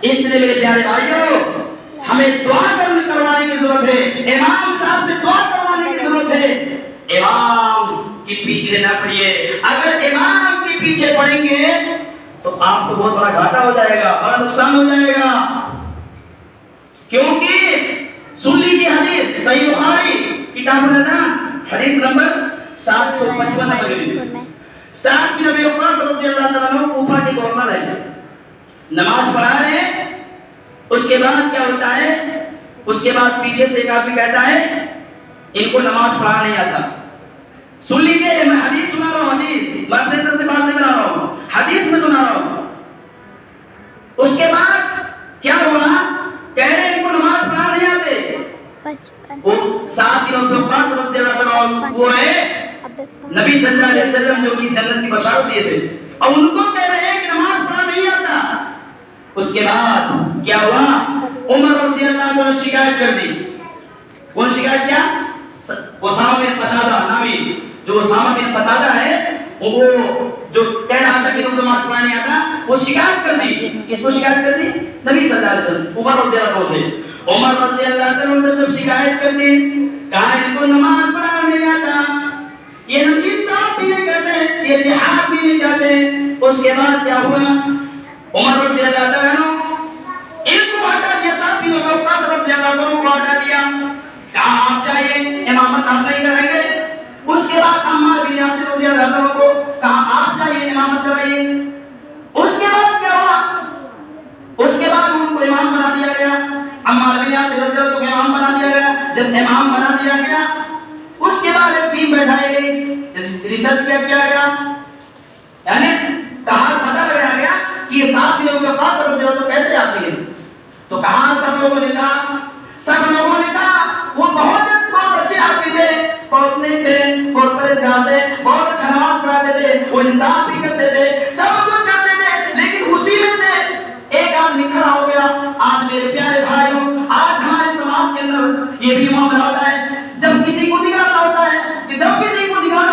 اس لیے میرے پیارے بھائیوں ہمیں دعا کروانے کی ضرورت ہے، امام صاحب سے دعا کروانے کی ضرورت ہے۔ امام کے پیچھے نہ پڑیے، اگر امام کے پیچھے پڑیں گے تو آپ کو بہت بڑا گھاٹا ہو جائے گا، بڑا نقصان ہو جائے گا۔ کیونکہ سن لیجیے حدیث صحیح بخاری کتاب الادان حدیث نمبر 755 نمبر حدیث۔ سعد بن ابی وقاص رضی اللہ تعالیٰ عنہ کوفہ کے گورنر ہیں، نماز پڑھا رہے ہیں، اس کے بعد کیا ہوتا ہے، اس کے بعد پیچھے سے ایک آدمی کہتا ہے ان کو نماز پڑھا نہیں آتا۔ سن لیجیے میں حدیث سنا رہا ہوں، حدیث میں اپنے طرف سے بات نہیں کرا رہا ہوں، حدیث میں سنا رہا ہوں۔ اس کے بعد کیا ہوا، کہہ رہے ہیں ان کو نماز پڑھا نہیں آتے۔ وہ سعد بن ابی وقاص رضی اللہ عنہ وہ ہے نبی صلی اللہ علیہ وسلم جو کہ جنت کی بشارت دیے تھے، اور ان کو کہہ رہے ہیں کہ نماز پڑھا نہیں آتا۔ اس کے بعد کیا ہوا، عمر رضی اللہ عنہ نے شکایت کر دی۔ کون شکایت کیا؟ اسامہ بن قتادہ نامی، جو اسامہ بن قتادہ ہے وہ جو کہہ رہا تھا کہ ان کو نماز پڑھا نہیں آتا، وہ شکایت کر دی۔ کس کو شکایت کر دی؟ نبی صلی اللہ علیہ وسلم، عمر رضی اللہ عنہ سے۔ عمر رضی اللہ عنہ نے جب شکایت کر دی، کہا ان کو نماز پڑھا نہیں آتا، یہ نماز صاحب بھی نہیں کرتے، یہ جہاد بھی نہیں جاتے۔ اس کے بعد کیا ہوا، عمر رضی اللہ عنہ ان کو ہٹا دیا، صاحب بھی وقاص رضی اللہ عنہ کو ہٹا دیا، کہا آپ جائیے امامت آپ نہیں کرائیں گے۔ اس کے بعد عمار بن یاسر رضی اللہ عنہ کو کہا آپ جائیے امامت کرائیے۔ اس کے بعد کیا ہوا، اس کے بعد ان کو امام بنا دیا گیا، عمار بن یاسر رضی اللہ عنہ کو امام بنا دیا گیا۔ جب امام بنا دیا گیا اس کے بعد ایک ٹیم بیٹھائی گئی، ریسرچ کیا گیا، یعنی کہا پتہ لگایا گیا کہ یہ سات دنوں کے پاس رضی اللہ عنہ کیسے آتی ہے۔ تو کہا سب لوگوں نے کہا وہ بہت اچھے آدمی تھے، بہت نیک تھے، بہت پرہیزگار تھے، بہت اچھا نماز پڑھاتے تھے، وہ انصاف بھی کرتے تھے، سب کچھ کرتے تھے، لیکن اسی میں سے ایک آدمی کھڑا ہو گیا۔ آج میرے پیارے بھائیوں، آج ہمارے سماج کے اندر یہ بھی معاملہ ہوتا ہے، جب کسی کو نکالنا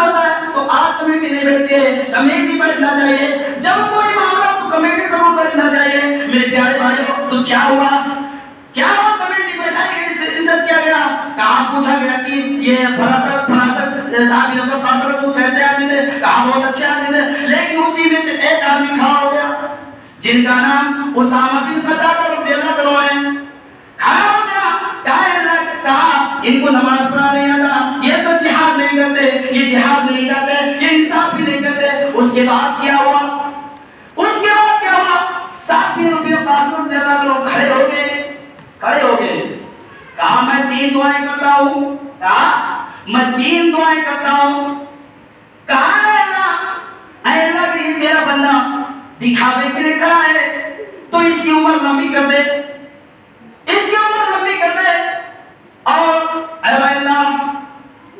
ہوتا ہے تو آج کمیٹی نہیں بیٹھتی ہے، کمیٹی بیٹھنا چاہیے، جب کوئی معاملہ تو کمیٹی ضرور بیٹھنا چاہیے۔ میرے پیارے بھائیوں تو کیا ہوا کمیٹی بیٹھائی گئی، ریسرچ کیا گیا، کہا پوچھا گیا کہ یہ فلاں شخص صاحب نے تو پاسر تو کیسے آدمی تھے، کہا بہت اچھے آدمی تھے، لیکن اسی میں سے ایک آدمی کھڑا ہو گیا جن کا نام اسامہ بن قتادہ رضی اللہ عنہ ہے، کھڑا ہو گیا، کہا ان کو نماز پڑھا نہیں آتا، یہ سب جہاد نہیں کرتے، یہ جہاد نہیں کرتے، یہ انصاف بھی نہیں کرتے۔ اس کے بعد کیا ہوا، سعد بن ابی وقاص رضی اللہ عنہ کھڑے ہو گئے، کہا میں 3 دعائیں کرتا ہوں، کہا اے اللہ کہ تیرا بندہ دکھاوے کے لیے کھڑا ہے تو اس کی عمر لمبی کر دے، اور اے اللہ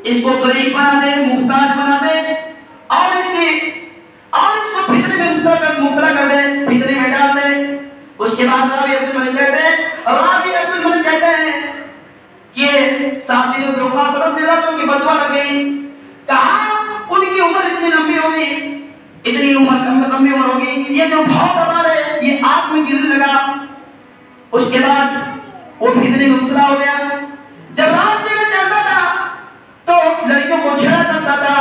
اس کو غریب بنا دے، محتاج بنا دے، اور اس کو فتنے میں مبتلا کر دے، فتنے میں ڈال دے۔ اس کے بعد رابعہ بن ملک کہتے ہیں کہ سعد بن ابی وقاص رضی اللہ عنہ کی بددعا لگ گئی، کہا ان کی عمر اتنی لمبی ہو گئی، اتنی لمبی عمر ہو گئی، یہ جو بھاؤ بتا رہے یہ آنکھ میں گرنے لگا۔ اس کے بعد وہ فتنے میں مبتلا ہو گیا۔ جب راستے میں چلتا تھا تو لڑکیوں کو چھیڑا کرتا تھا،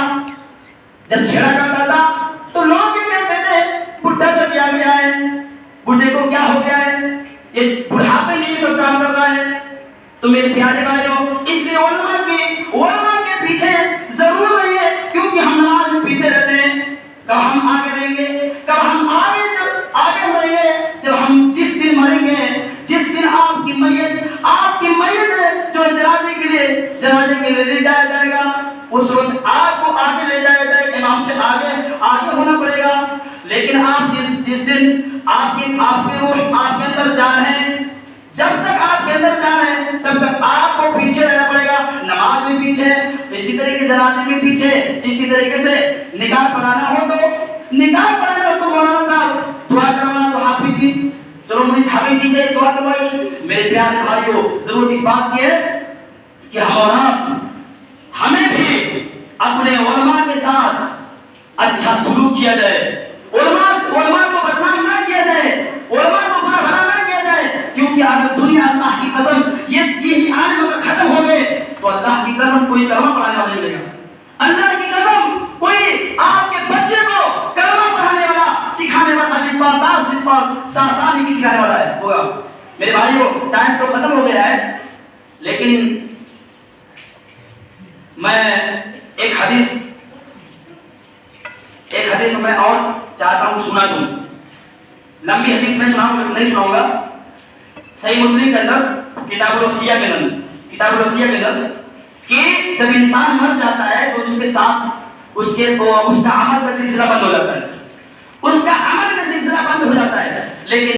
جب چھیڑا کرتا تھا تو لوگ یہ کہتے تھے بڈھا سا کیا گیا ہے، بڈھے کو کیا ہو گیا ہے، یہ بڑھاپے میں یہ سب کام کر رہا ہے۔ تو میرے پیارے بھائیوں، اس لیے علماء کے پیچھے ضرور رہیے، کیونکہ ہم نماز میں پیچھے رہتے ہیں، کب ہم آگے رہیں گے، کب ہم آگے رہیں گے، جب ہم جس دن مریں گے، جس دن آپ کی میت جو جنازے کے لیے لے جایا جائے گا، اس وقت آپ کو آگے لے جایا جائے گا، امام سے آگے ہونا پڑے گا۔ لیکن آپ جس دن آپ کی روح آپ کے اندر جان ہے، جب تک آپ کے اندر جان ہے تب تک آپ کو پیچھے رہنا پڑے گا، نماز میں پیچھے، اسی طریقے جنازے میں پیچھے، اسی طریقے سے نکاح پڑھانا ہو تو مولانا صاحب دعا کرنا تو حافظ جی، چلو مجھے حافظ جی سے دعا کروائی۔ میرے پیارے بھائیوں، ضرورت اس بات کی ہے کہ ہمیں بھی اپنے علماء کے ساتھ اچھا سلوک کیا جائے، علماء کو بدنام نہ کیا جائے، علماء کو برا بھلا نہ کیا کوئی کلمہ پڑھانے والا نہیں ملے گا۔ اللہ کی قسم کوئی آپ کے بچے کو کلمہ پڑھانے والا، سکھانے والا، الف با تا ث با تا ث نہیں سکھانے والا ہے ہوگا۔ میرے بھائیو ٹائم تو ختم ہو گیا ہے، لیکن میں ایک حدیث میں اور چاہتا ہوں سنا دوں۔ لمبی حدیث میں نہیں سناؤں گا۔ صحیح مسلم کے اندر کتاب الوصیہ کے اندر کہ جب انسان مر جاتا ہے تو اس کے ساتھ اس کا عمل کا سلسلہ بند ہو جاتا ہے، لیکن